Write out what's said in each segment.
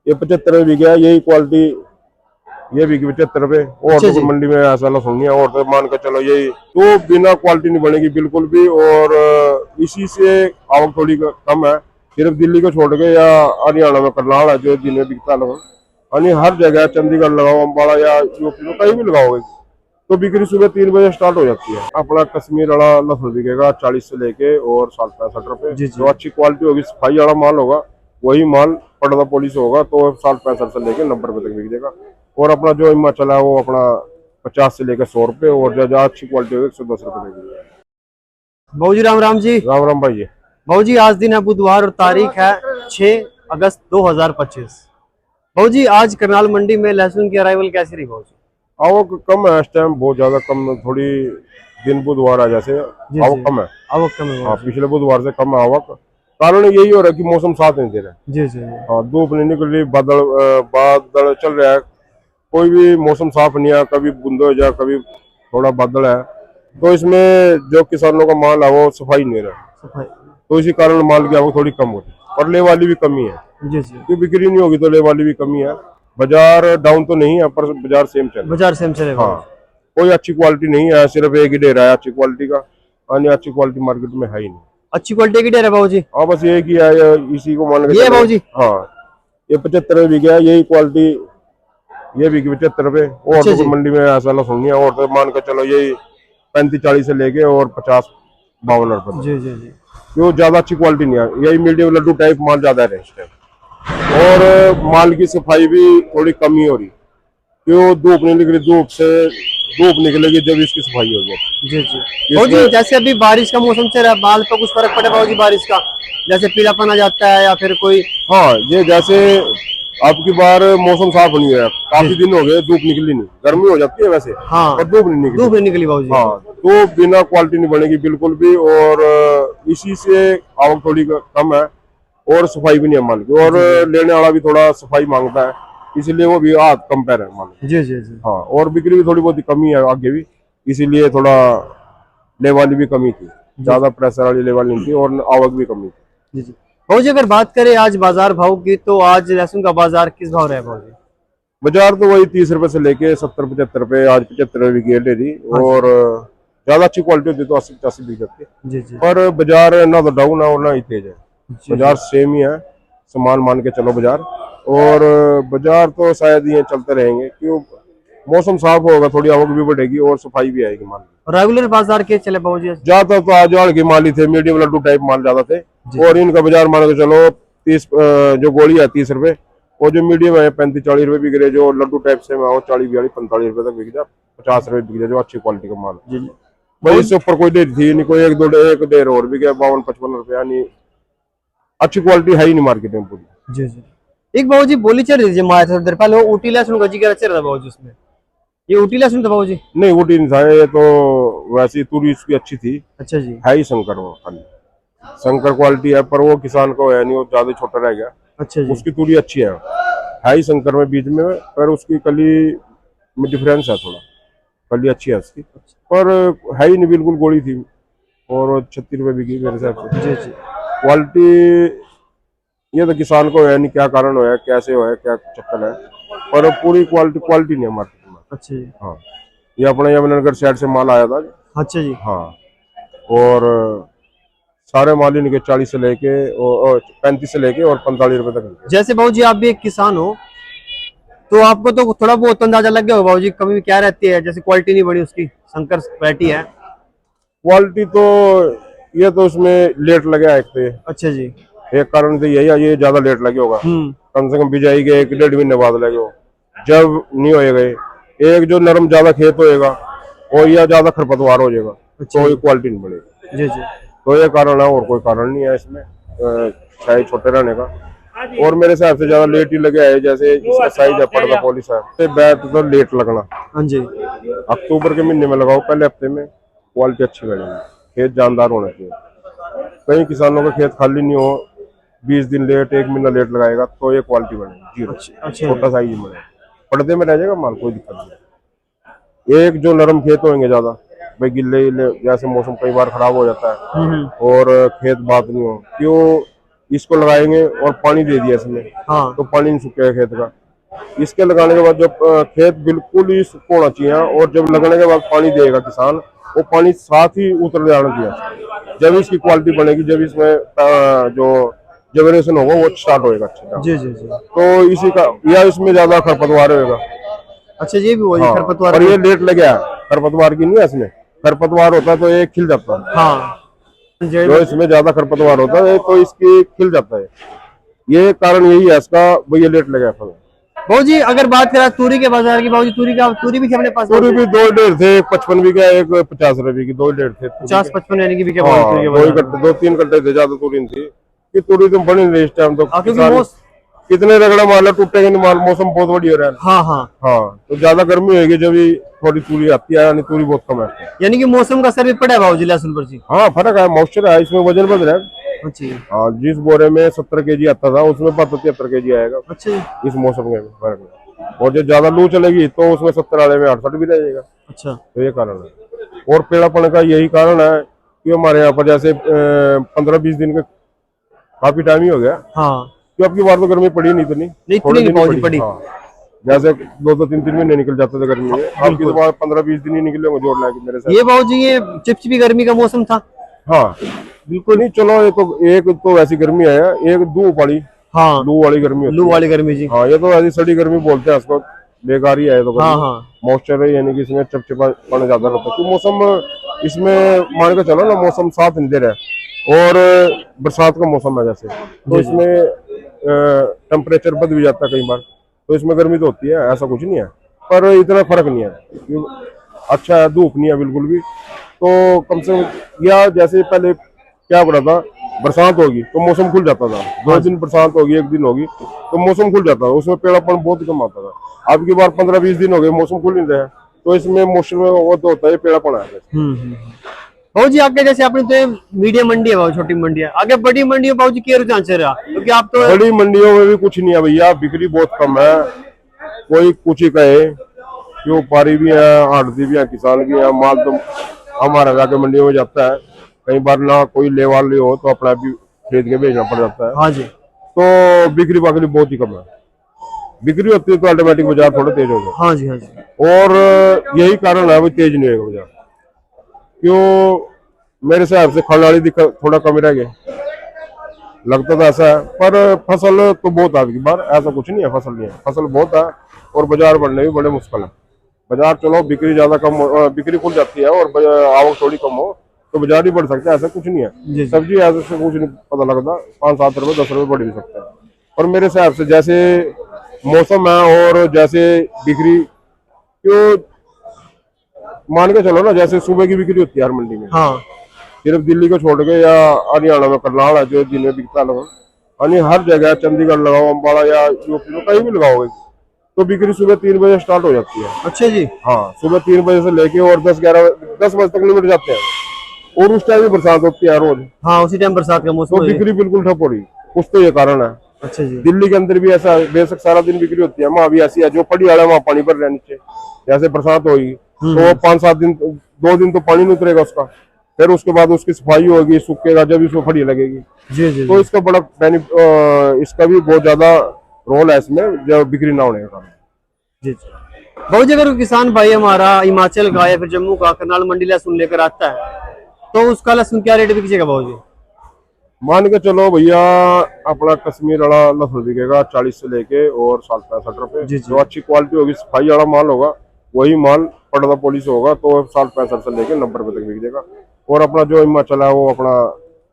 ये 75 में बिका है, यही क्वालिटी ये बिकी 75 पे। और अच्छा तो जी। कोई मंडी में ऐसा ना सुनिए, और तो मान कर चलो यही तो बिना क्वालिटी नहीं बनेगी बिल्कुल भी। और इसी से आवक थोड़ी कम है, सिर्फ दिल्ली को छोड़ के या हरियाणा में करनाल है जो दिन में बिकता है लगभग। यानी हर जगह चंडीगढ़ लगाओ, अम्बाड़ा या यूपी में कहीं भी लगाओगे तो बिक्री सुबह 3 बजे स्टार्ट हो जाती है। अपना कश्मीर वाला लहसुन बिकेगा 40 से लेके और 60-65 रुपए। जी जो जी। अच्छी क्वालिटी होगी, सफाई वाला माल होगा, वही माल पर्दा पॉलिश होगा तो 60-65 से लेके 90 रुपए तक बिक जाएगा। और अपना जो हिमाचल है वो अपना 50 से लेकर 100 रुपए, और जो ज्यादा अच्छी क्वालिटी होगी 110 रुपए तक बिक जाएगा। बाबू जी राम राम जी। राम राम भाई। बाबू जी आज दिन है बुधवार और तारीख है 6 अगस्त 2025। बाबू जी आज करनाल मंडी में लहसुन की अराइवल कैसी रही बाबू जी? आवक कम है इस टाइम, बहुत ज्यादा कम, थोड़ी दिन बुधवार है जैसे जी आवक जी। कम है। आवक कम है हाँ, बाबू जी। पिछले बुधवार से कम है आवक। कारण यही हो रहा है कि मौसम साथ नहीं दे रहा है। जी जी जी। हाँ, धूप नहीं निकल रही, बादल बादल चल रहा है, कोई भी मौसम साफ नहीं है, कभी बूंद हो जाए, कभी थोड़ा बादल है। तो इसमें जो किसानों का माल है वो सफाई नहीं रहा, सफाई। तो इसी कारण माल की आवक थोड़ी कम होती है। और ले वाली भी कमी है, जी जी। क्योंकि बिक्री नहीं होगी तो ले वाली भी कमी है। बाजार डाउन तो नहीं है, पर बाजार सेम चल रहा बाजार सेम चले है। बाबू हाँ, कोई अच्छी क्वालिटी नहीं है, सिर्फ एक ही डेरा है अच्छी क्वालिटी का, अन्य अच्छी क्वालिटी मार्केट में है ही नहीं। जी। अच्छी क्वालिटी की डेर है बाबू जी। हाँ, बस एक ही है, इसी को मान के ये है चलो। बाबू जी। हाँ, ये 75 में बिका है, यही क्वालिटी ये बिकी 75 रुपए। और अच्छा तो कोई जी। मंडी में ऐसा ना सुनिए, और तो मान कर चलो यही 35-40 से लेके और 50-52 रुपए तक। जी जी जी। क्यों, ज्यादा अच्छी क्वालिटी नहीं है, यही मीडियम लड्डू टाइप माल ज्यादा है इस टाइम। और माल की सफाई भी थोड़ी कम ही हो रही, क्यों, धूप नहीं निकली, धूप निकलेगी जब इसकी सफाई होगी। जी जी। बाबू जी इसमें जैसे अभी बारिश का मौसम चल रहा है, माल पर कुछ फर्क पड़े बाबू जी बारिश का? जैसे पीलापन आ जाता है या फिर कोई? हाँ, ये जैसे अब की बार मौसम साफ नहीं है, जी। काफी दिन हो गए धूप निकली नहीं, गर्मी हो जाती है वैसे, हाँ। पर धूप नहीं निकली। धूप नहीं निकली बाबू जी। हाँ, तो बिना क्वालिटी नहीं बनेगी बिल्कुल भी। और इसी से आवक थोड़ी कम है, और सफाई भी नहीं है माल की। और लेने वाला भी थोड़ा सफाई मांगता है, इसलिए वो भी हाथ कम पैर है माल। जी जी जी। हाँ, और बिक्री भी थोड़ी बहुत कमी है आगे भी, इसीलिए थोड़ा ले वाली भी कमी थी, ज्यादा प्रेशर वाली ले वाली नहीं थी, और आवक भी कमी थी। जी जी। बाबू जी अगर बात करें आज बाजार भाव की, तो आज लहसुन का बाजार किस भाव रहा है बाबू जी? बाजार तो वही 30 रुपए से लेके 70-75 रुपए, आज 75 रुपए की है डेली। हाँ जी। और ज्यादा अच्छी क्वालिटी होती तो 80-85 बिक जाती है। जी जी। पर बाजार ना तो डाउन है और ना ही तेज है, जी बाजार जी। सेम ही है, समान मान के चलो बाजार। और बाजार तो शायद ये चलते रहेंगे, क्यों, मौसम साफ होगा, थोड़ी आवक भी बढ़ेगी और सफाई भी आएगी माल की। रेगुलर बाजार के चले बाबू जी? ज्यादा तो आजवाल के माल ही थे, मीडियम लड्डू टाइप माल ज्यादा थे। जी। और इनका बाजार मान के चलो 30, जो गोली है 30 रुपए, और जो मीडियम है 35-40 रुपए बिक रहे, जो लड्डू टाइप से वो 40-42-45 रुपए तक बिक जाए, 50 रुपए बिक जाए, जो अच्छी क्वालिटी का माल है। जी जी। भाई इससे ऊपर कोई डेर थी नहीं, कोई एक डेर और भी गया 52-55 रुपए, यानी अच्छी क्वालिटी है ही नहीं मार्केट में पूरी। जी जी। एक बाबू जी बोली चल रही थी हमारे थोड़ी देर पहले, वो ऊटी लहसुन का जिक्र चल रहा था बाबू जी उसमें। ये ऊटी लहसुन था बाबू जी? नहीं, वो नहीं था, ये तो वैसी तुरी इसकी अच्छी थी, अच्छा जी। है ही शंकर, वो खाली शंकर क्वालिटी है, पर वो किसान को है नहीं, वो ज्यादा छोटा रह गया। अच्छा जी। उसकी तुरी अच्छी है ही शंकर में बीच में, पर उसकी कली में डिफरेंस है थोड़ा, कली अच्छी है उसकी, पर है ही नहीं, बिल्कुल गोली थी। और 36 रुपए बिकी मेरे हिसाब से। जी जी। क्वालिटी ये तो किसान को है नहीं, क्या कारण है, कैसे हो है, क्या चक्कर है, पर पूरी क्वालिटी नहीं है मार्केट में। अच्छा जी। हाँ, ये अपना यमुनानगर साइड से माल आया था। अच्छा जी। हाँ, और सारे माल इनके 40 से लेके और 35 से लेके और 45 रुपए तक मिलते जैसे बाबू जी आप भी एक किसान हो, तो आपको तो थोड़ा बहुत अंदाजा लग गया होगा बाबू जी, कमी क्या रहती है? जैसे क्वालिटी नहीं बड़ी उसकी, संकर वैरायटी है। क्वालिटी तो ये तो उसमें लेट लगे एक पे, अच्छा जी। एक कारण तो यही है, ये ज्यादा लेट लगे होगा, कम से कम बिजाई के 1-1.5 महीने बाद लगे हो, जब नहीं होएगा। एक जो नरम ज्यादा खेत होएगा, और या ज्यादा खरपतवार हो जाएगा, अच्छा तो ये जी। क्वालिटी नहीं बढ़ेगी। जी जी। तो ये कारण है, और कोई कारण नहीं है इसमें, साइज छोटे रहने का। और मेरे हिसाब से ज्यादा लेट ही लगे है, जैसे इसका साइज है पर्दा पॉलिश है, बैट तो लेट लगना, हाँ जी। अक्टूबर के महीने में लगाओ, पहले हफ्ते में क्वालिटी अच्छी लगेगी, खेत जानदार होना चाहिए। कई किसानों का खेत खाली नहीं हो, 20 दिन लेट, 1 महीना लेट लगाएगा, तो ये क्वालिटी बनेगी जीरो, अच्छा छोटा साइज ही बनेगा, पर्दे में रह जाएगा माल, कोई दिक्कत नहीं। एक जो नरम खेत होंगे ज्यादा, भाई गिल्ले जैसे मौसम कई बार खराब हो जाता है, और खेत बात नहीं हो, क्यों, इसको लगाएंगे और पानी दे दिया इसमें, हाँ तो पानी नहीं सूखेगा खेत का। इसके लगाने के बाद जब खेत बिल्कुल ही सूखा होना चाहिए, और जब लगने के बाद पानी देगा किसान, वो पानी साथ ही उतर जाना चाहिए। जब इसकी क्वालिटी बनेगी, जब इसमें जो जनरेशन होगा वो स्टार्ट होएगा अच्छे से। जी जी जी। तो इसी का, या इसमें ज्यादा खरपतवार होगा। अच्छा ये भी वही हाँ, खरपतवार और ये लेट लग गया, खरपतवार की नहीं है इसमें। खरपतवार होता है तो ये खिल जाता है, हाँ जो इसमें ज्यादा खरपतवार होता है तो इसकी खिल जाता है। ये कारण यही है इसका, वो ये लेट लगा फल। भाऊ जी अगर बात करें तूरी के बाजार की, भाऊ जी तूरी भी अपने पास? तूरी भी 2.5 थे, 55 बीघा, एक 50 रुपए की, 2.5 थे। 50-55 यानी कि बीघे हाँ, तूरी के 2 बाजार में। कट्टे, 2-3 कट्टे थे, ज्यादा तूरी नहीं थी। कि तूरी तो बनी नहीं इस टाइम तो, क्योंकि किसान कितने रगड़ा माल है, टूटेगा नहीं माल, मौसम बहुत बढ़िया हो रहा है। हाँ हाँ, हाँ, तो ज्यादा गर्मी होगी जब भी थोड़ी तूरी आती है, यानी तूरी बहुत कम है। यानी कि मौसम का असर भी पड़ा है भाऊ जी लहसुन पर जी? हाँ, फर्क है, मॉइस्चर है, इसमें वजन बढ़ रहा है। अच्छा हाँ, जिस बोरे में 70 केजी आता था, उसमें 72-73 केजी आएगा अच्छा जी, इस मौसम के फर्क में। और जब ज्यादा लू चलेगी तो उसमें 70 वाले में 68 भी रहेगा। अच्छा तो ये कारण है। और पेड़ापन का यही कारण है कि हमारे यहाँ पर जैसे 15-20 दिन का काफी टाइम ही हो गया, हाँ कि अब की बार तो गर्मी पड़ी नहीं, इतनी नहीं थोड़े इतनी दिन ही नहीं पड़ी। हाँ, जैसे 2-3 महीने निकल जाते थे गर्मी में, अब की तो बार 15-20 दिन ही निकले होंगे जोड़ लाके मेरे साथ। ये भाऊ जी ये चिपचिपी गर्मी का मौसम था? हाँ बिल्कुल नहीं, चलो एक तो ऐसी गर्मी है, एक धूप वाली, हाँ लू वाली गर्मी होती लू है। वाली गर्मी जी। हाँ, ये तो ऐसी सड़ी गर्मी बोलते हैं इसको, बेकार ही है तो। हाँ हाँ मॉइस्चर है, यानी कि इसमें चिपचिपापन ज्यादा रहता है, तो मौसम इसमें मान के चलो ना, मौसम साथ नहीं दे रहा है। और बरसात का मौसम है जैसे, तो इसमें टेम्परेचर बढ़ भी जाता है कई बार, तो इसमें गर्मी तो होती है, ऐसा कुछ नहीं है, पर इतना फर्क नहीं है। अच्छा है, धूप नहीं है बिल्कुल भी, तो कम से कम, या जैसे पहले क्या हो रहा था, बरसात होगी तो मौसम खुल जाता था, 2 दिन बरसात होगी, 1 दिन होगी तो मौसम खुल जाता था, उसमें पेड़ापन बहुत कम आता था। अब की बार 15-20 दिन हो गए, मौसम खुल नहीं रहा है, तो इसमें मौसम में वो तो होता है, पेड़ापन है। भाऊ जी आगे जैसे आपने तो मीडियम मंडी है भाऊ, छोटी मंडी है, आगे बड़ी मंडी है भाऊ जी, क्या रुझान चल रहा? क्योंकि आप तो बड़ी मंडियों में भी कुछ नहीं है भैया, बिक्री बहुत कम है। कोई कुछ ही कहे, क्यों व्यापारी भी है, आढ़ती भी है, किसान भी है, माल तो हमारा जाके मंडियों में जाता है, कई बार ना कोई लेवाल ले हो तो अपना भी खरीद के भेजना पड़ जाता है। हाँ जी, तो बिक्री बाकरी बहुत ही कम है। बिक्री होती है तो ऑटोमेटिक बाजार थोड़ा तेज हो जाए। हाँ जी, हाँ जी। और यही कारण है वो तेज नहीं होगा बाजार, क्यों मेरे हिसाब से खलवाड़ी थोड़ा कम रह गया, लगता तो ऐसा है। पर फसल तो बहुत है बार, ऐसा कुछ नहीं है फसल नहीं है, फसल बहुत है, और बाजार बढ़ने भी बड़े मुश्किल है। बाजार चलो बिक्री ज्यादा कम बिक्री खुल जाती है और आवक थोड़ी कम हो तो बाजार ही बढ़ सकता है, ऐसा कुछ नहीं है। सब्जी ऐसे से कुछ नहीं पता लगता, 5-7 रुपए 10 रुपए बढ़ भी सकता है। और मेरे हिसाब से जैसे मौसम है और जैसे बिक्री, क्यों मान के चलो ना, जैसे सुबह की बिक्री होती है हर मंडी में, हाँ सिर्फ दिल्ली को छोड़ के, या हरियाणा में करनाल है जो दिन में बिकता है, यानी हर जगह, चंडीगढ़ लगाओ, अम्बाला या यूपी में कहीं भी लगाओगे, तो बिक्री सुबह 3 बजे स्टार्ट हो जाती है। अच्छा जी, हाँ, सुबह 3 बजे से लेके और 10 बजे तक लिमिट जाते हैं, और उस टाइम भी बरसात होती है रोज। हाँ उसी टाइम बरसात का मौसम तो हो जाए। बिक्री बिल्कुल ठप हो रही, कुछ तो ये कारण है। अच्छा जी, दिल्ली के अंदर भी ऐसा बेशक सारा दिन बिक्री होती है, वहाँ भी ऐसी है, जो पड़ी वाला वहाँ पानी भर रहा है नीचे, जैसे बरसात होगी तो 5-7 दिन, 2 दिन तो पानी नहीं उतरेगा उसका, फिर उसके बाद उसकी सफाई होगी, सूखेगा, जब इसमें फड़ी लगेगी। जी जी, तो इसका बड़ा इसका भी बहुत ज्यादा रोल है इसमें, जब बिक्री ना होने का। जी जी। भाऊ जी अगर किसान भाई हमारा हिमाचल का या फिर जम्मू का करनाल मंडी लहसुन लेकर आता है, तो उसका लहसुन क्या रेट बिकेगा भाऊ जी? मान के चलो भैया, अपना कश्मीर वाला लहसुन बिकेगा 40 से लेके और 60-65 रुपए। जो अच्छी क्वालिटी होगी, सफाई वाला माल होगा, वही माल पर्दा पॉलिश होगा तो 60-65 से लेके 90 रुपए तक बिक जाएगा। और अपना जो हिमाचल है वो अपना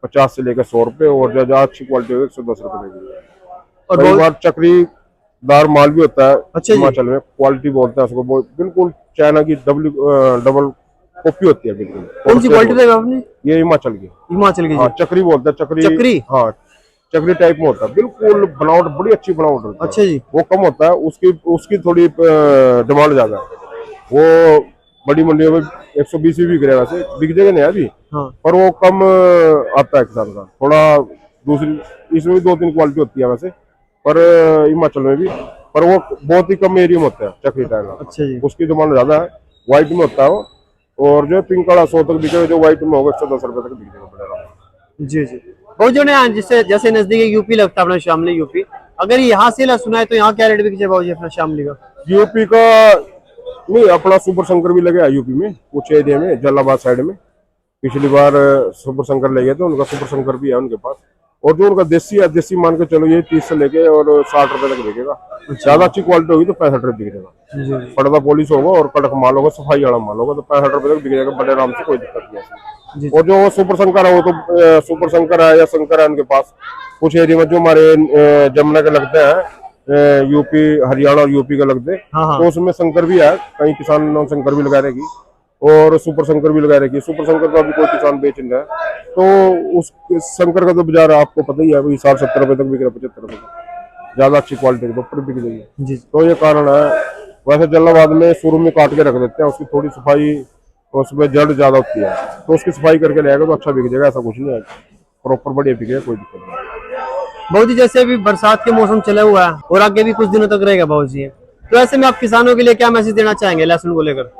50 से लेकर 100 रुपए, और जो अच्छी क्वालिटी होगी 110 रुपए तक बिक जाएगा। और कई बार चक्रीदार माल भी होता है। अच्छा, हिमाचल में क्वालिटी बोलते हैं उसको, बिल्कुल चाइना की डबल कॉपी होती है बिल्कुल। कौन सी क्वालिटी देगा आपने? ये हिमाचल की। हिमाचल की? हाँ, चक्री बोलते हैं, चक्री। हाँ, चक्री टाइप में होता है, बिल्कुल बनावट बड़ी अच्छी बनावट होती है। अच्छा जी। वो कम होता है, उसकी थोड़ी डिमांड ज्यादा है। वो बड़ी मंडियों में 120 भी बिक रहा है, वैसे बिक जाएगा नहीं अभी। हाँ। पर वो कम आता है किसान का, थोड़ा दूसरी, इसमें भी 2-3 क्वालिटी होती है वैसे, पर हिमाचल में भी, पर वो बहुत ही कम एरिया में होता है चक्री टाइप। अच्छा जी। उसकी डिमांड ज्यादा है, व्हाइट में होता है वो, और जो पिंक वाला 100 तक बिकेगा, जो व्हाइट में होगा 110 रुपए तक बिकेगा। जी जी। भाजी ने जैसे जैसे नजदीक यूपी लगता है अपना शामली यूपी, अगर यहाँ से लहसुन है तो यहाँ क्या रेट बिक जाए भाजी अपना शामली का? यूपी का नहीं, अपना सुपर शंकर भी लगे यूपी में कुछ एरिया में, जलालाबाद साइड में। पिछली बार सुपर शंकर ले गए थे, उनका सुपर शंकर भी है उनके पास। और जो उनका देसी है, देसी मान के चलो ये 30 से लेके और 60 रुपए तक बिकेगा। ज्यादा अच्छी क्वालिटी होगी तो 65 रुपए बिक जाएगा। जी पर्दा पॉलिश होगा और कड़क माल होगा, सफाई वाला माल होगा तो 65 रुपए तक बिक जाएगा बड़े आराम से, कोई दिक्कत नहीं है। जी और जो सुपर शंकर है वो तो सुपर शंकर है या शंकर है उनके पास। कुछ एरिया में जो हमारे जमुना के लगते हैं, यूपी हरियाणा और यूपी के लगते, हाँ हाँ तो उसमें शंकर भी है। कई किसान ने शंकर भी लगा रखी और सुपर शंकर भी लगा रखी है। सुपर शंकर का भी कोई किसान बेच रहा है तो उस शंकर का तो बाजार आपको पता ही है, वही 60-70 रुपए तक बिक रहा है, 75 रुपए तक। ज्यादा अच्छी क्वालिटी के ऊपर बिक जाएगी। जी तो ये कारण है। वैसे जलालाबाद में शुरू में काट के रख देते हैं, उसकी थोड़ी सफाई, उसमें जड़ ज्यादा होती है तो उसकी सफाई करके लेगा तो अच्छा बिक जाएगा। ऐसा कुछ नहीं है, प्रॉपर बढ़िया बिकेगा, कोई दिक्कत नहीं। भाजी जैसे अभी बरसात के मौसम चला हुआ है और आगे भी कुछ दिनों तक रहेगा भाजी, तो ऐसे में आप किसानों के लिए क्या मैसेज देना चाहेंगे लहसुन को लेकर?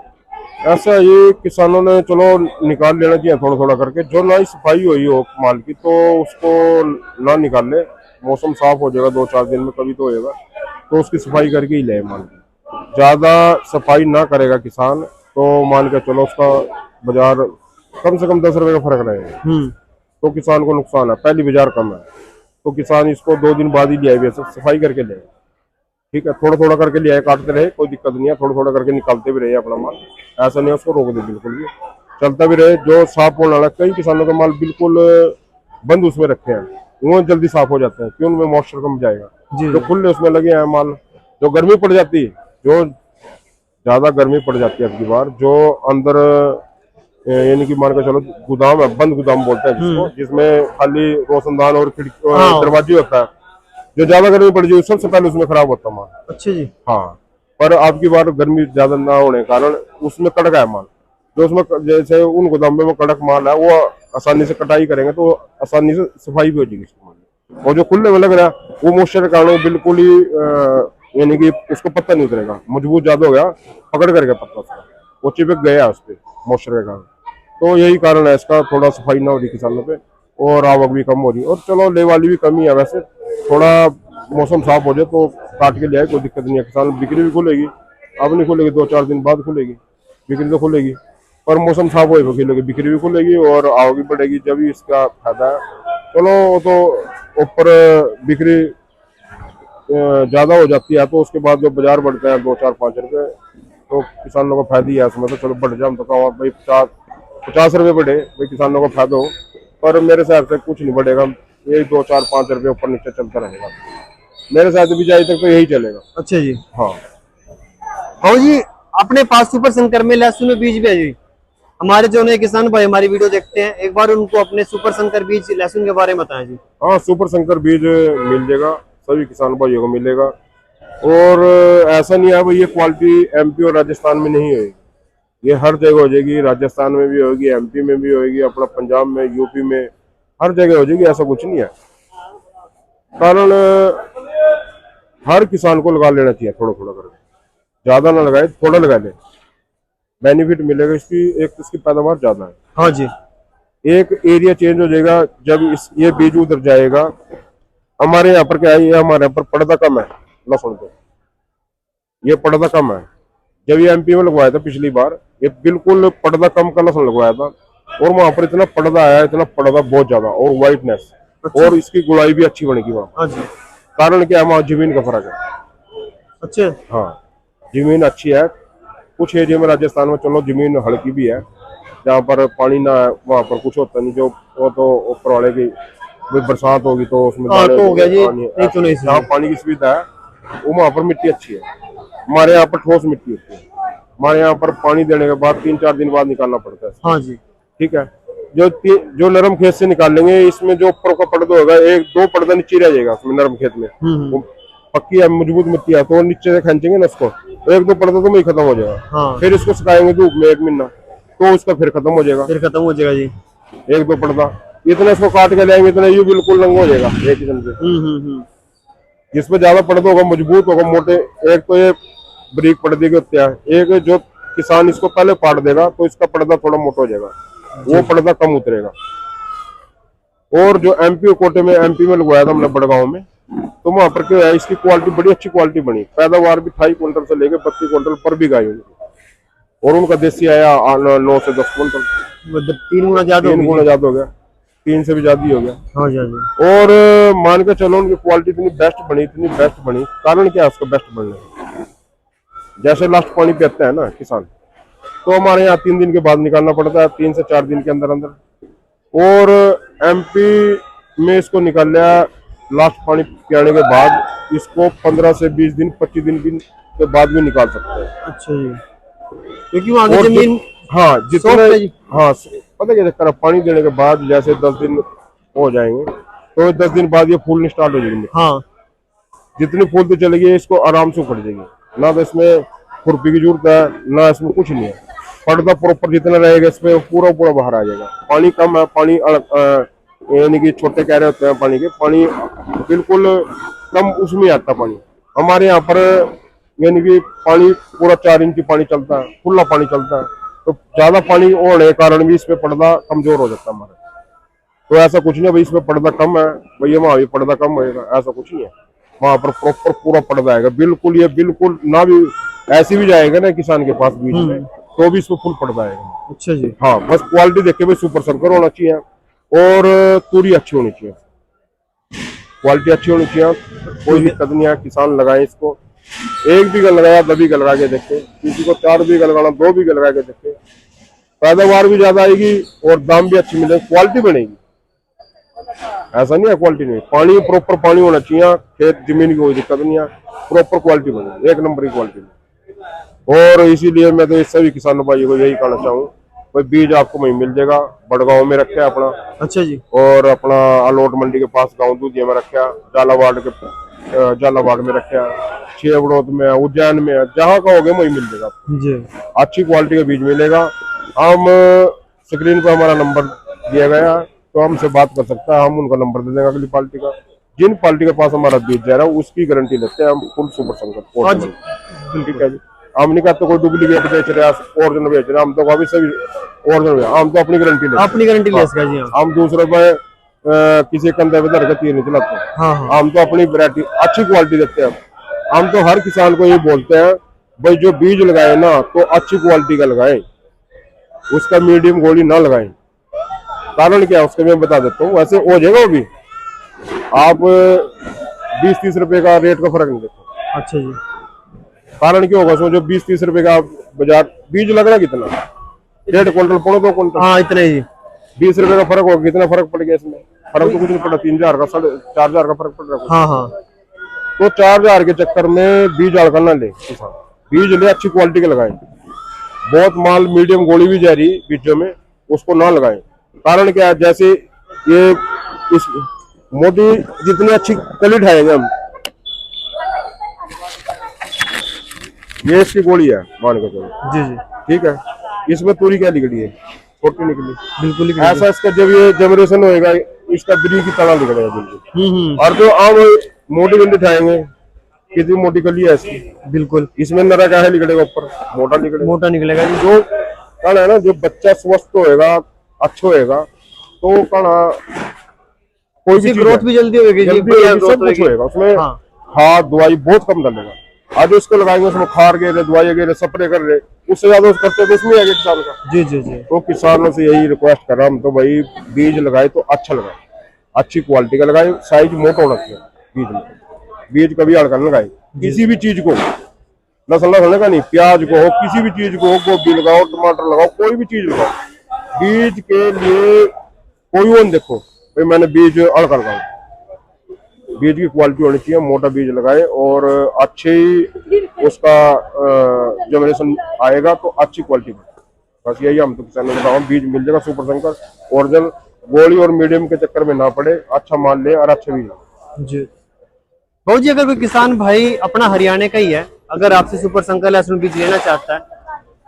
ऐसा ये किसानों ने चलो निकाल लेना चाहिए थोड़ा थोड़ा करके। जो ना ही सफाई हुई हो माल की तो उसको ना निकाल ले। मौसम साफ हो जाएगा 2-4 दिन में, कभी तो होएगा, तो उसकी सफाई करके ही ले माल की। ज्यादा सफाई ना करेगा किसान तो मान के चलो उसका बाजार कम से कम 10 रुपए का फर्क रहेगा, तो किसान को नुकसान है। पहली बाजार कम है तो किसान इसको 2 दिन बाद ही ले आए, सफाई करके ले। ठीक है, थोड़ा थोड़ा करके ले आए, काटते रहे, कोई दिक्कत नहीं है। थोड़ा थोड़ा करके निकालते भी रहे अपना माल, ऐसा नहीं है उसको रोक दे, बिल्कुल भी चलता भी रहे। जो साफ होने वाला, कई किसानों का माल बिल्कुल बंद उसमें रखे हैं, वो जल्दी साफ हो जाते हैं, क्यों? उनमें मॉइस्चर कम जाएगा। जो खुले उसमें लगे हैं माल, जो गर्मी पड़ जाती है, जो ज्यादा गर्मी पड़ जाती है अब की बार, जो अंदर यानी कि मान के चलो गोदाम है, बंद गोदाम बोलते हैं जिसको, जिसमें खाली रोशनदान और खिड़की दरवाजे होता है, जो ज्यादा गर्मी पड़ जाए सबसे पहले उसमें खराब होता है माल। अच्छा जी। हाँ, पर अब की बार गर्मी ज्यादा ना होने के कारण उसमें कड़क है माल। जो उसमें जैसे उन गोदामों में कड़क माल है वो आसानी से कटाई करेंगे तो आसानी से सफाई भी हो जाएगी उसके माल। और जो खुले में लग रहा है वो मॉइस्चर के कारण बिल्कुल ही यानी कि उसको पत्ता नहीं उतरेगा, मजबूत ज्यादा हो गया, पकड़ करके पत्ता उसका वो चिपक गया उस पर मॉइस्चर के कारण। तो यही कारण है इसका, थोड़ा सफाई ना हो रही किसानों पे और आवक भी कम हो रही है। और चलो ले वाली भी कमी है, वैसे थोड़ा मौसम साफ हो जाए तो काट के ले आए, कोई दिक्कत नहीं है। किसान बिक्री भी खुलेगी, अब नहीं खुलेगी, 2-4 दिन बाद खुलेगी बिक्री, तो खुलेगी, पर मौसम साफ हो खुलेगी, बिक्री भी खुलेगी और आवक भी बढ़ेगी, जब भी इसका फायदा है। चलो वो तो ऊपर बिक्री ज्यादा हो जाती है तो उसके बाद जो बाजार बढ़ते हैं 2-4-5 रुपए, तो किसानों को फायदा ही है उसमें। तो चलो बढ़ जाए, हम तो कहूँ भाई 50 रुपए बढ़े, भाई किसानों को फायदा हो, पर मेरे हिसाब से कुछ नहीं बढ़ेगा, यही 2-4-5 रुपए ऊपर नीचे चलता रहेगा मेरे साथ भी, जाए तक तो यही चलेगा। अच्छा जी। हाँ भाजी अपने पास सुपर शंकर में लहसुन में बीज भी है जी, हमारे जो नए किसान भाई हमारी वीडियो देखते हैं, एक बार उनको अपने सुपर शंकर बीज लहसुन के बारे में बताएं जी। हाँ, सुपर शंकर बीज मिल जाएगा, सभी किसान भाइयों को मिलेगा। और ऐसा नहीं है भाई ये क्वालिटी एमपी और राजस्थान में नहीं होगी, ये हर जगह हो जाएगी। राजस्थान में भी होगी, एमपी में भी होगी, अपना पंजाब में, यूपी में, हर जगह हो जाएगी, ऐसा कुछ नहीं है। कारण हर किसान को लगा लेना चाहिए थोड़ा थोड़ा करके, ज्यादा ना लगाए, थोड़ा लगा ले, बेनिफिट मिलेगा इसकी। एक तो इसकी पैदावार ज्यादा है। हाँ जी। एक एरिया चेंज हो जाएगा जब ये बीज उधर जाएगा। हमारे यहाँ पर क्या है, ये हमारे यहाँ पर पर्दा कम है लहसुन पे, ये पर्दा कम है। जब ये एमपी में लगवाया था पिछली बार, ये बिल्कुल पर्दा कम का लहसुन लगवाया था, और वहां पर इतना पर्दा आया, इतना पर्दा बहुत ज्यादा, और व्हाइटनेस, और इसकी गुड़ाई भी अच्छी बनेगी वहां। हाँ जी। कारण क्या है, वहाँ जमीन का फर्क है। अच्छा। हाँ, जमीन अच्छी है। कुछ एरिया में राजस्थान में चलो जमीन हल्की भी है, जहाँ पर पानी ना है वहाँ पर कुछ होता नहीं, जो वो तो ऊपर वाले की बरसात होगी तो उसमें तो हो गया जी, नहीं तो नहीं, जहाँ पानी की सुविधा है वो वहाँ पर मिट्टी अच्छी है। हमारे यहाँ पर ठोस मिट्टी होती है, हमारे यहाँ पर पानी देने के बाद 3-4 दिन बाद निकालना पड़ता है। हाँ जी। ठीक है, जो नरम खेत से निकाल लेंगे, इसमें जो ऊपर का पर्दा होगा 1-2 पर्दा नीचे रह जाएगा उसमें नरम खेत में, वो पक्की है, मजबूत मिट्टी है, तो नीचे से खींचेंगे ना उसको, तो 1-2 पर्दा तो वही खत्म हो जाएगा। हाँ। फिर इसको सुखाएंगे धूप में 1 महीना, तो उसका फिर खत्म हो जाएगा, फिर खत्म हो जाएगा जी। 1-2 पर्दा इतना इसको काट के लाएंगे, इतना ये बिल्कुल रंग हो जाएगा एक किस्म से। जिसमें ज्यादा पर्दा होगा, मजबूत होगा, मोटे, एक तो ये बारीक पर्दे के होते हैं, एक जो किसान इसको पहले काट देगा तो इसका पर्दा थोड़ा मोटा हो जाएगा, वो पर्दा कम उतरेगा। और जो एमपी कोटे में, एमपी में लगवाया था हमने बड़गांव में, तो वहां पर क्या है, इसकी क्वालिटी बड़ी अच्छी क्वालिटी बनी, पैदावार भी 28 क्विंटल से लेके 32 क्विंटल पर भी गाय उनकी, और उनका देसी आया 9 से 10 क्विंटल, मतलब 3 गुना ज्यादा 3 गुना ज्यादा हो गया, 3 से भी ज्यादा ही हो गया। हाँ जी, हाँ जी। और मान के चलो उनकी क्वालिटी इतनी बेस्ट बनी, कारण क्या है उसका बेस्ट बनने का? जैसे लास्ट पानी पीते हैं ना किसान, तो हमारे यहाँ 3 दिन के बाद निकालना पड़ता है, 3 से 4 दिन के अंदर अंदर, और एमपी में इसको निकाल लिया लास्ट पानी पियाने के बाद, इसको 15 से 20 दिन 25 दिन के बाद भी निकाल सकते हैं। अच्छा जी, क्योंकि वहाँ की जमीन हाँ जितने, soft है जी। हाँ पता क्या चक्कर है, पानी देने के बाद जैसे 10 दिन हो जाएंगे, तो 10 दिन बाद ये फूलनी स्टार्ट हो जाएगी। हाँ, जितनी फूलती चलेगी इसको आराम से उखड़ जाएगी, ना तो इसमें खुरपी की जरूरत है, ना इसमें कुछ नहीं है, पर्दा प्रॉपर जितना रहेगा इसमें पूरा पूरा बाहर आ जाएगा। पानी कम है, पानी यानी कि छोटे कह रहे होते हैं पानी के, पानी बिल्कुल कम उसमें आता पानी। हमारे यहाँ पर यानी कि पानी पूरा 4 इंच पानी चलता है, खुला पानी चलता है, तो ज्यादा पानी होने के कारण भी इसमें पर्दा कमजोर हो जाता है हमारा। तो ऐसा कुछ नहीं है भाई इसमें पर्दा कम है, भैया वहां भी पर्दा कम होएगा, ऐसा कुछ नहीं है। वहां पर प्रॉपर पूरा पर्दा आएगा, बिल्कुल ये बिल्कुल ना भी ऐसी भी जाएगा ना किसान के पास बीज में, तो भी इसमें फुल पर्दा आएगा। अच्छा जी। हाँ बस क्वालिटी देखे भाई सुपर शंकर होना चाहिए, और तूरी अच्छी होनी चाहिए, क्वालिटी अच्छी होनी चाहिए, कोई दिक्कत नहीं है। किसान लगाए इसको, 1 बीघा लगाया 2 बीघा लगा के देखे, किसी को 4 बीघा लगाना 2 बीघा लगा के देखे, पैदावार भी ज्यादा आएगी और दाम भी अच्छी मिलेगी, क्वालिटी बनेगी। ऐसा नहीं है क्वालिटी नहीं, पानी प्रॉपर पानी होना चाहिए, खेत जमीन की कोई दिक्कत नहीं है, प्रॉपर क्वालिटी बनेगी, 1 नंबर की क्वालिटी। और इसीलिए मैं तो सभी किसानों भाई को यही कहना चाहूँ, कोई बीज आपको वहीं मिल जाएगा, बड़गांव में रखे अपना। अच्छा जी। और अपना अलोट मंडी के पास गाँव दूधिया में रखा, झालावाड़ में रखा, छेवड़ोद में, उज्जैन में, जहाँ का हो गया वही मिल जाएगा जी। अच्छी क्वालिटी का बीज मिलेगा। हम स्क्रीन पर हमारा नंबर दिया गया है, तो हमसे बात कर सकता है, हम उनका नंबर दे देंगे अगली पार्टी का। जिन पार्टी के पास हमारा बीज जा रहा है उसकी गारंटी लेते हैं हम, फुल सुपर संकट। ठीक है जी, हम नहीं कहते कोई डुप्लीकेट बेच रहे हैं, ओरिजिनल बेच रहे हैं, हम तो अभी सभी ओरिजिनल, हम तो अपनी गारंटी लेते हैं, अपनी गारंटी ले सका जी। हम दूसरे पे किसी कंधे पे धर के तीर नहीं चलाते। हाँ। हम तो अपनी वैरायटी अच्छी क्वालिटी देते हैं। हम तो हर किसान को ये बोलते हैं भाई जो बीज लगाए ना तो अच्छी क्वालिटी का लगाएं, उसका मीडियम गोली ना लगाएं। कारण क्या है उसका मैं बता देता हूँ, वैसे हो जाएगा वो भी, आप 20-30 रुपए का रेट का फर्क नहीं देखो। अच्छा जी। कारण क्या होगा उसमें, जो 20-30 रुपए का बाजार बीज लग रहा कितना, 1.5 क्विंटल 2 क्विंटल, हाँ इतना ही। 20 रुपए का फर्क होगा, कितना फर्क पड़ गया इसमें? फर्क तो कुछ नहीं पड़ा, 3000 का 4,500 का फर्क पड़ रहा है। हाँ हाँ। तो 4,000 के चक्कर में बीज अड़का ना ले किसान, बीज ले अच्छी क्वालिटी के लगाए। बहुत माल मीडियम गोली भी जा रही बीजों में, उसको ना लगाए। कारण क्या है, जैसे ये इस मोदी जितनी अच्छी कली उठाएंगे हम, ये इसकी गोली है मान के चलो जी जी। ठीक है, इसमें तूरी क्या निकली है, छोटी निकली, बिल्कुल ही ऐसा इसका जब ये जनरेशन होएगा इसका ब्री की तरह निकलेगा बिल्कुल। और जो आम मोटी गंडी उठाएंगे, कितनी मोटी कली है इसकी, बिल्कुल इसमें नरा क्या है निकलेगा, ऊपर मोटा निकलेगा। मोटा निकलेगा जी। जो कहना है ना, जो बच्चा स्वस्थ होएगा अच्छा होएगा, तो कहना कोई भी ग्रोथ भी जल्दी होगी जी, बढ़िया ग्रोथ सब कुछ होगी। होएगा उसमें। हाँ। खाद दवाई बहुत कम डालेगा, आज उसको लगाएंगे उसमें खार गे रहे, दवाई गे रहे, स्प्रे कर रहे, उससे ज्यादा उस खर्चे तो इसमें आएगा किसान का। जी जी जी। तो किसानों से यही रिक्वेस्ट कर रहा हूं, तो भाई बीज लगाए तो अच्छा लगाए, अच्छी क्वालिटी का लगाए, साइज मोटा होना चाहिए बीज में, बीज कभी हल्का न लगाए। किसी भी चीज को लसन का नहीं, प्याज को हो, किसी भी चीज को हो, गोभी लगाओ, टमाटर लगाओ, कोई भी चीज लगाओ, बीज के लिए कोई वो नहीं देखो भाई मैंने बीज हल्का लगाऊ। बीज की क्वालिटी होनी चाहिए, मोटा बीज लगाए और अच्छी उसका जनरेशन आएगा तो अच्छी क्वालिटी बने। बस यही हम तो किसानों को बताओ, बीज मिल जाएगा सुपर शंकर ओरिजिनल, गोली और मीडियम के चक्कर में ना पड़े, अच्छा माल ले और अच्छा बीज। जी भाऊ जी, अगर कोई किसान भाई अपना हरियाणा का ही है, अगर आपसे सुपर शंकर लहसुन बीज लेना चाहता है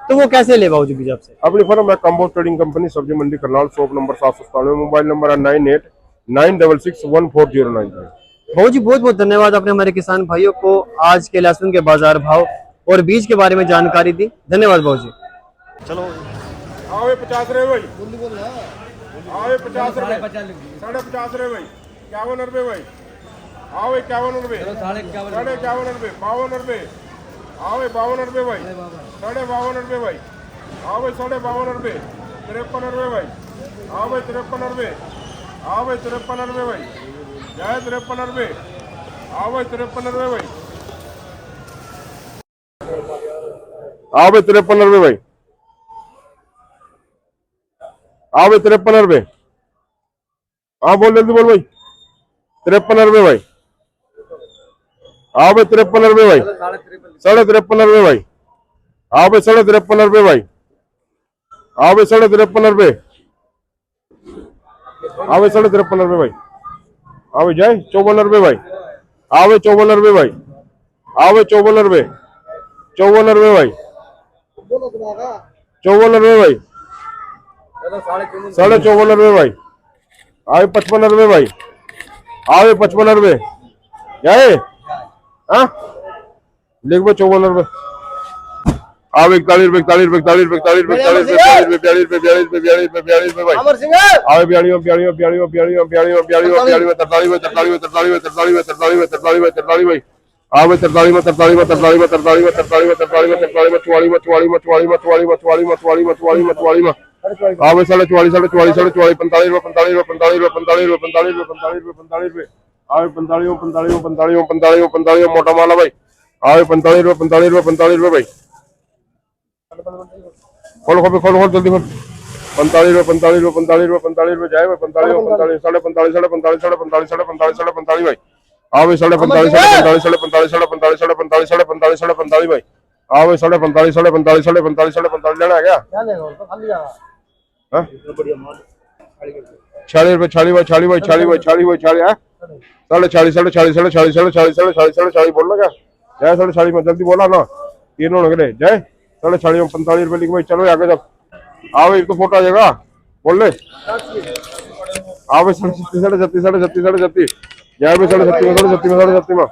तो वो कैसे ले भाऊ जी बीज आपसे? अपनी फर्म है कंबोज ट्रेडिंग कंपनी, सब्जी मंडी Karnal, shop number 797, mobile number है 9896614093। भाऊ जी बहुत बहुत धन्यवाद, आपने हमारे किसान भाइयों को आज के लहसुन के बाजार भाव और बीज के बारे में जानकारी दी। धन्यवाद भाऊ जी। चलो 50 रहे भाई। आओ ये 50 रुपए, 50.5 रुपए भाई, 51 रुपए भाई, आओ 51 रुपए, 51 रुपए, 52 रुपए, आओ 52 रुपए भाई, 52 रुपए भाई, आओ 52 रुपए, 53 रुपए भाई, आओ 53 रुपए, आओ 53 रुपए भाई, जाए 53 रुपए, आओ 53 रुपए भाई, आओ 53 रुपए भाई, आओ 53 रुपए, हाँ बोल जल्दी बोल भाई, 53 रुपए भाई, आओ 53 रुपए भाई, 53.5 रुपए भाई, आओ 53.5 रुपए भाई, आओ 53.5 रुपए, आओ 53.5 रुपए भाई, आओ जाए 54 रुपए भाई, आओ 54 रुपए भाई, आओ 54 रुपए, 54 रुपए भाई, 54 रुपए भाई, 54.5 रुपए भाई, आओ 55 रुपए भाई, आओ 55 रुपए, जाए हाँ लिख भाई 54 रुपए, आओ 41 रुपए, 41 रुपए, 41 रुपए, 41 रुपए, 42 रुपए, 42 रुपए, 42 रुपए, 42 रुपए, 42 रुपए भाई, आओ 42 में 43 में 43 में 43 में 43 में 43 में 43 में 43 में 43 में 43 में 43 में 43 में 43 भाई, आओ 43 में 43 में 43 में 43 में 43 में 43 में 44 में 44 में 44 में 44 में 44 में 44 में 44 में 44 में आओ 44 44 45 45 45 रुपए 45 रुपए 45 रुपए 45 रुपए 45 रुपए 45 रुपए 45 रुपए आओ 45 में 45 में 45 में 45 में 45 में मोटा माला भाई, आओ 45 रुपए 45 रुपए 45 रुपए भाई, खोल खोल खोल खोल जल्दी खोल, 45 रुपए 45 रुपए 45 रुपए 45 रुपए जाए 45 45 साढ़े 45 साढ़े 45 साढ़े 45 साढ़े 45 साढ़े 45 भाई, आओ भाई साढ़े 45 साढ़े 45 साढ़े 45 साढ़े 45 साढ़े 45 साढ़े 45 साढ़े 45 भाई, आओ भाई साढ़े 45 साढ़े 45 साढ़े 45 साढ़े 45 लेना है क्या? 46 रुपए 46 भाई 46 भाई 46 भाई 46 भाई 46 है साढ़े 40 साढ़े 40 साढ़े 40 साढ़े 40 साढ़े 40 साढ़े 40 बोल रहा क्या? जाए साढ़े 40 में जल्दी बोला ना, तीन होने के लिए जाए साढ़े 40 में 45 रुपए लिख भाई, चलो आगे जब आओ एक तो फोटो आ जाएगा बोल ले, आओ भाई साढ़े 36 साढ़े 36 साढ़े 36 साढ़े 36 जाए भाई साढ़े 37 में साढ़े 37 में साढ़े 37 में,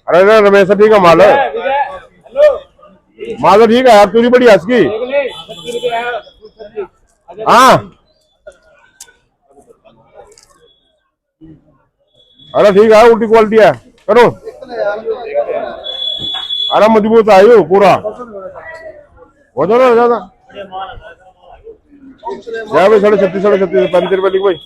अरे ना रमेश ठीक है माल है, माल ठीक है यार, तू नहीं बड़ी हंस की हाँ, अरे ठीक है उल्टी क्वालिटी है करो, अरे मजबूत है पूरा हो जाना ज्यादा, जाए भाई साढ़े 36 साढ़े 36 35 रुपए लिख भाई।